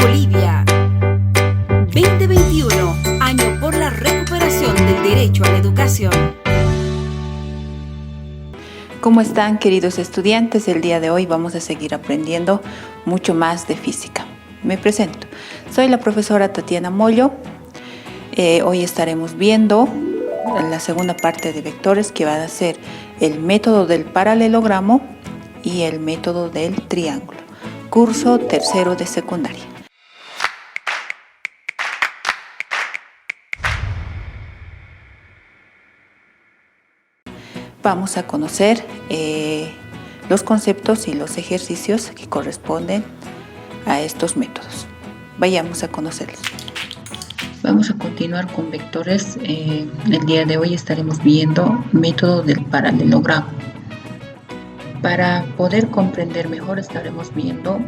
Bolivia. 2021, año por la recuperación del derecho a la educación. ¿Cómo están, queridos estudiantes? El día de hoy vamos a seguir aprendiendo mucho más de física. Me presento. Soy la profesora Tatiana Mollo. Hoy estaremos viendo la segunda parte de vectores, que va a ser el método del paralelogramo y el método del triángulo. Curso tercero de secundaria. Vamos a conocer los conceptos y los ejercicios que corresponden a estos métodos. Vayamos a conocerlos. Vamos a continuar con vectores. El día de hoy estaremos viendo método del paralelogramo. Para poder comprender mejor estaremos viendo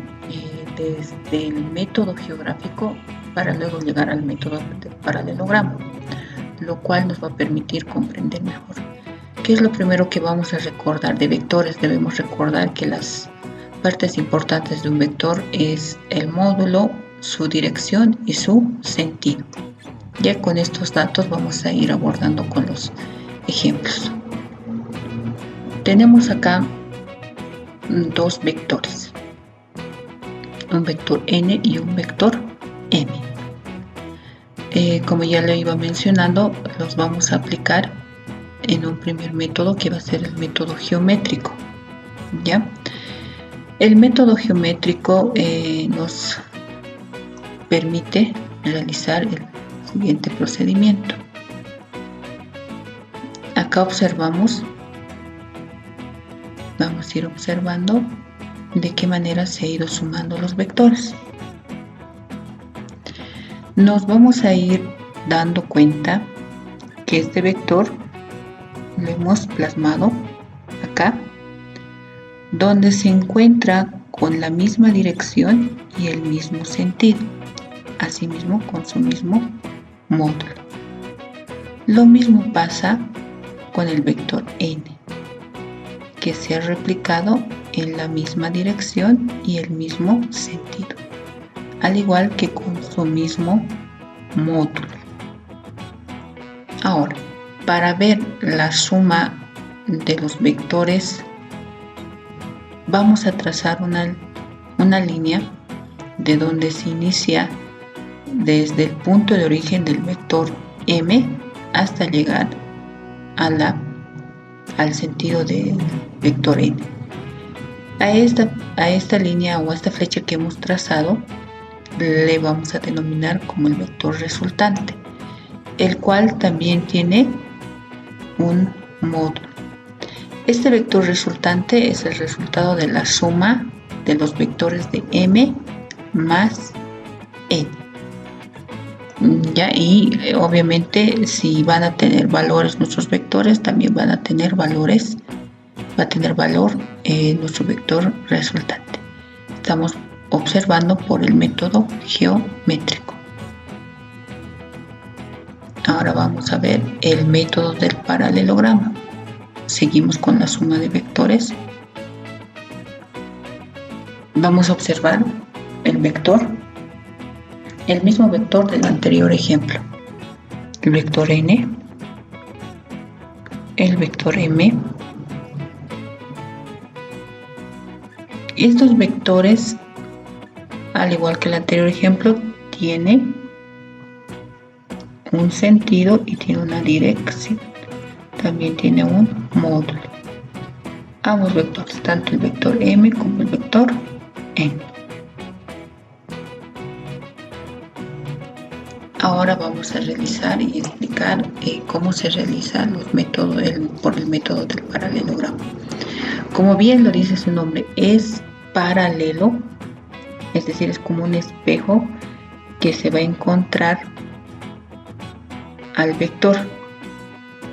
desde el método geográfico para luego llegar al método del paralelogramo, lo cual nos va a permitir comprender mejor. ¿Qué es lo primero que vamos a recordar de vectores? Debemos recordar que las partes importantes de un vector es el módulo, su dirección y su sentido. Ya con estos datos vamos a ir abordando con los ejemplos. Tenemos acá dos vectores, un vector n y un vector m. Como ya lo iba mencionando, los vamos a aplicar en un primer método que va a ser el método geométrico. ¿Ya? El método geométrico nos permite realizar el siguiente procedimiento. Acá observamos, vamos a ir observando de qué manera se ha ido sumando los vectores. Nos vamos a ir dando cuenta que este vector lo hemos plasmado acá, donde se encuentra con la misma dirección y el mismo sentido, asimismo con su mismo módulo. Lo mismo pasa con el vector n, que se ha replicado en la misma dirección y el mismo sentido, al igual que con su mismo módulo. Ahora, para ver la suma de los vectores, vamos a trazar una línea de donde se inicia desde el punto de origen del vector m hasta llegar al sentido del vector n. A esta línea o a esta flecha que hemos trazado le vamos a denominar como el vector resultante, el cual también tiene un módulo. Este vector resultante es el resultado de la suma de los vectores de m más n. ¿Ya? Y obviamente si van a tener valores nuestros vectores, también va a tener valor nuestro vector resultante. Estamos observando por el método geométrico. Ahora vamos a ver el método del paralelogramo. Seguimos con la suma de vectores. Vamos a observar el mismo vector del anterior ejemplo. El vector n, el vector m. Estos vectores, al igual que el anterior ejemplo, tiene un sentido y tiene una dirección. También tiene un módulo. Ambos vectores, tanto el vector m como el vector n. Ahora vamos a realizar y explicar cómo se realizan los métodos por el método del paralelogramo. Como bien lo dice su nombre, es paralelo, es decir, es como un espejo que se va a encontrar al vector.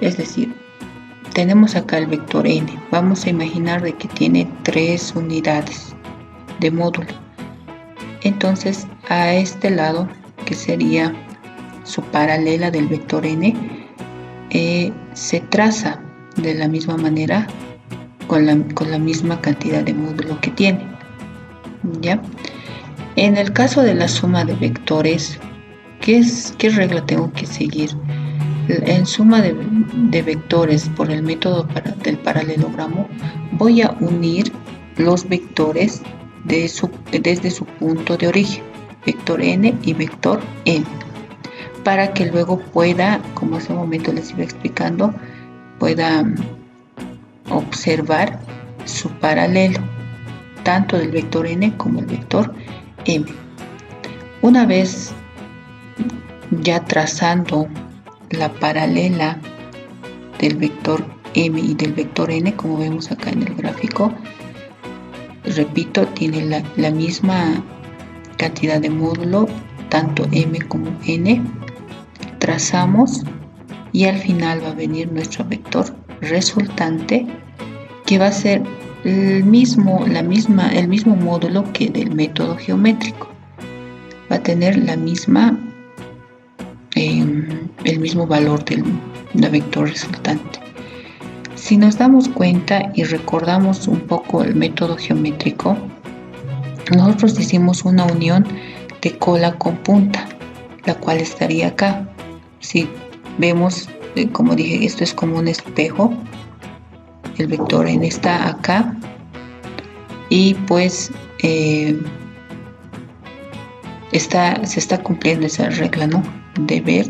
Es decir, tenemos acá el vector n. Vamos a imaginar de que tiene 3 unidades de módulo. Entonces, a este lado, que sería su paralela del vector n, se traza de la misma manera con la misma cantidad de módulo que tiene. ¿Ya? En el caso de la suma de vectores, ¿qué regla tengo que seguir? En suma de vectores por el método del paralelogramo, voy a unir los vectores desde su punto de origen, vector n y vector m, para que luego pueda, como hace un momento les iba explicando, pueda observar su paralelo, tanto del vector n como el vector m. Una vez ya trazando la paralela del vector m y del vector n, como vemos acá en el gráfico, repito, tiene la misma cantidad de módulo, tanto m como n. Trazamos y al final va a venir nuestro vector resultante, que va a ser el mismo módulo que del método geométrico. Va a tener el mismo valor del vector resultante. Si nos damos cuenta y recordamos un poco el método geométrico, nosotros hicimos una unión de cola con punta, la cual estaría acá. Si vemos, como dije, esto es como un espejo, el vector n está acá y pues se está cumpliendo esa regla, ¿no? De ver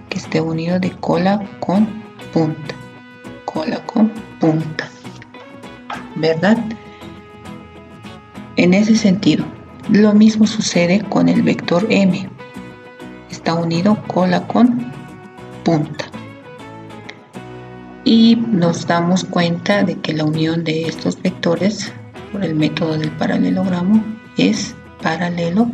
que esté unido de cola con punta, ¿verdad? En ese sentido, lo mismo sucede con el vector m, está unido cola con punta. Y nos damos cuenta de que la unión de estos vectores por el método del paralelogramo es paralelo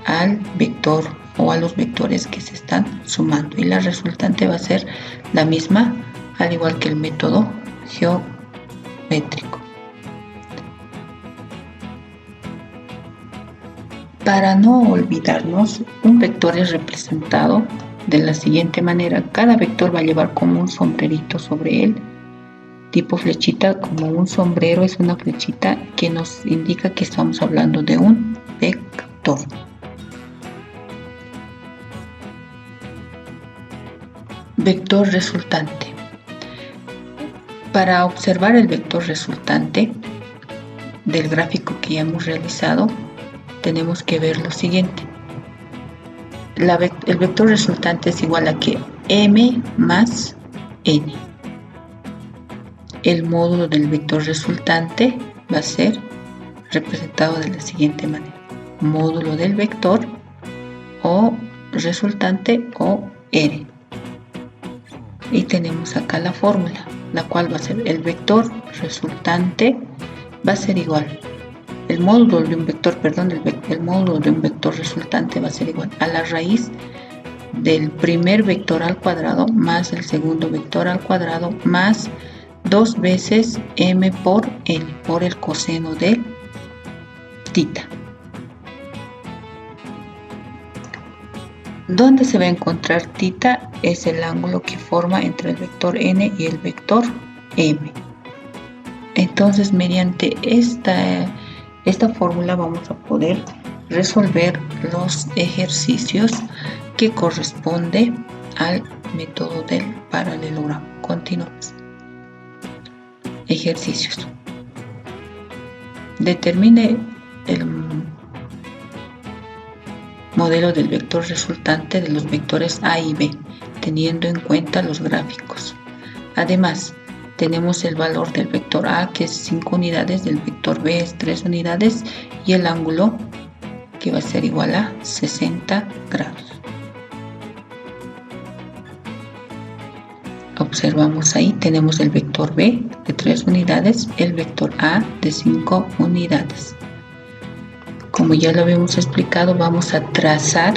al vector o a los vectores que se están sumando, y la resultante va a ser la misma, al igual que el método geométrico. Para no olvidarnos, un vector es representado de la siguiente manera. Cada vector va a llevar como un sombrerito sobre él, tipo flechita, como un sombrero es una flechita que nos indica que estamos hablando de un vector. Vector resultante. Para observar el vector resultante del gráfico que ya hemos realizado, tenemos que ver lo siguiente. El vector resultante es igual a que m más n. El módulo del vector resultante va a ser representado de la siguiente manera: módulo del vector o resultante o r. Y tenemos acá la fórmula, la cual va a ser el vector resultante va a ser igual. El módulo de un vector, el módulo de un vector resultante va a ser igual a la raíz del primer vector al cuadrado más el segundo vector al cuadrado más 2 veces m por n, por el coseno de tita. ¿Dónde se va a encontrar tita? Es el ángulo que forma entre el vector n y el vector m. Entonces, mediante esta fórmula vamos a poder resolver los ejercicios que corresponde al método del paralelogramo. Continuamos. Ejercicios. Determine el modelo del vector resultante de los vectores a y b, teniendo en cuenta los gráficos. Además, tenemos el valor del vector a, que es 5 unidades, del vector b es 3 unidades, y el ángulo que va a ser igual a 60 grados. Observamos ahí, tenemos el vector b de 3 unidades, el vector a de 5 unidades. Como ya lo habíamos explicado, vamos a trazar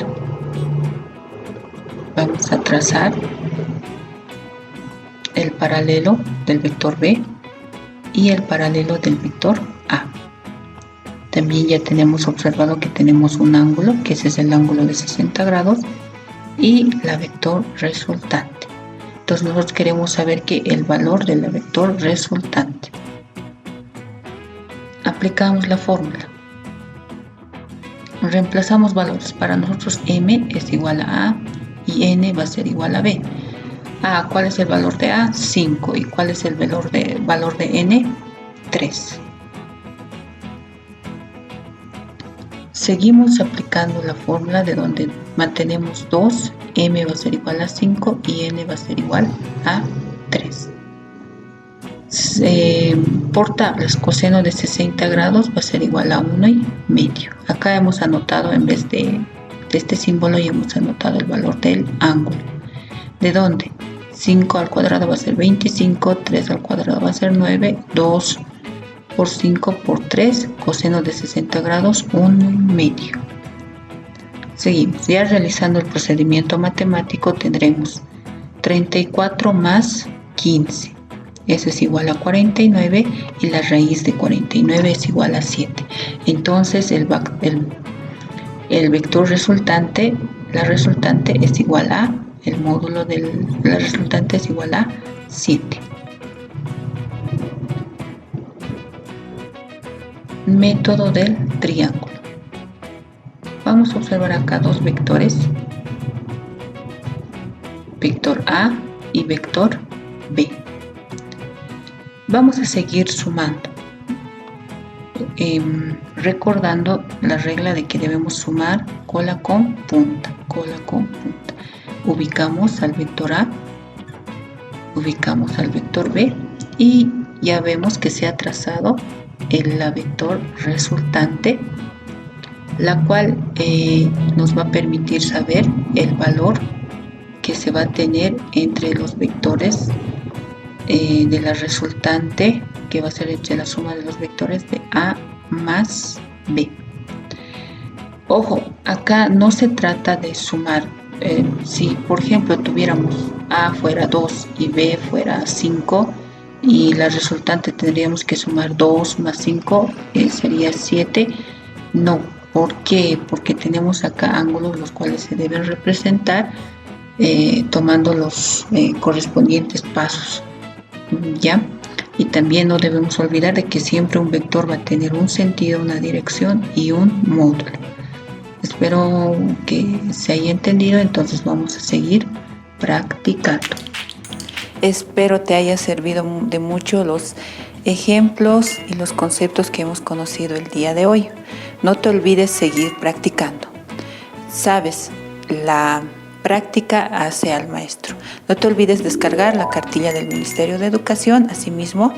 el paralelo del vector b y el paralelo del vector a. También ya tenemos observado que tenemos un ángulo, que ese es el ángulo de 60 grados, y la vector resultante. Entonces nosotros queremos saber que el valor del vector resultante. Aplicamos la fórmula. reemplazamos valores. Para nosotros m es igual a A y n va a ser igual a B. ¿Cuál es el valor de A? 5. ¿Y cuál es el valor de n? 3. Seguimos aplicando la fórmula de donde mantenemos 2, m va a ser igual a 5 y n va a ser igual a 3. Por tablas, coseno de 60 grados va a ser igual a 1,5. Acá hemos anotado, en vez de este símbolo, y hemos anotado el valor del ángulo. ¿De dónde? 5 al cuadrado va a ser 25, 3 al cuadrado va a ser 9, 2 por 5 por 3, coseno de 60 grados, 1,5. Seguimos, ya realizando el procedimiento matemático tendremos 34 más 15. Eso es igual a 49 y la raíz de 49 es igual a 7. Entonces el vector resultante, la resultante es igual a, el módulo de la resultante es igual a 7. Método del triángulo. Vamos a observar acá dos vectores, vector A y vector B. Vamos a seguir sumando, recordando la regla de que debemos sumar cola con punta, cola con punta. Ubicamos al vector A, ubicamos al vector B y ya vemos que se ha trazado la vector resultante, la cual nos va a permitir saber el valor que se va a tener entre los vectores de la resultante, que va a ser entre la suma de los vectores de A más B. Ojo, acá no se trata de sumar. Si por ejemplo tuviéramos A fuera 2 y B fuera 5 y la resultante tendríamos que sumar 2 más 5, sería 7. No, ¿por qué? Porque tenemos acá ángulos los cuales se deben representar tomando los correspondientes pasos. ¿Ya? Y también no debemos olvidar de que siempre un vector va a tener un sentido, una dirección y un módulo. Espero que se haya entendido, entonces vamos a seguir practicando. Espero te haya servido de mucho los ejemplos y los conceptos que hemos conocido el día de hoy. No te olvides seguir practicando. Sabes, la práctica hace al maestro. No te olvides descargar la cartilla del Ministerio de Educación, asimismo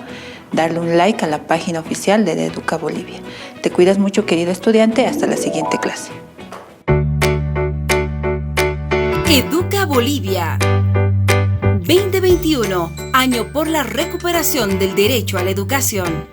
darle un like a la página oficial de Educa Bolivia. Te cuidas mucho, querido estudiante, hasta la siguiente clase. Educa Bolivia 2021, año por la recuperación del derecho a la educación.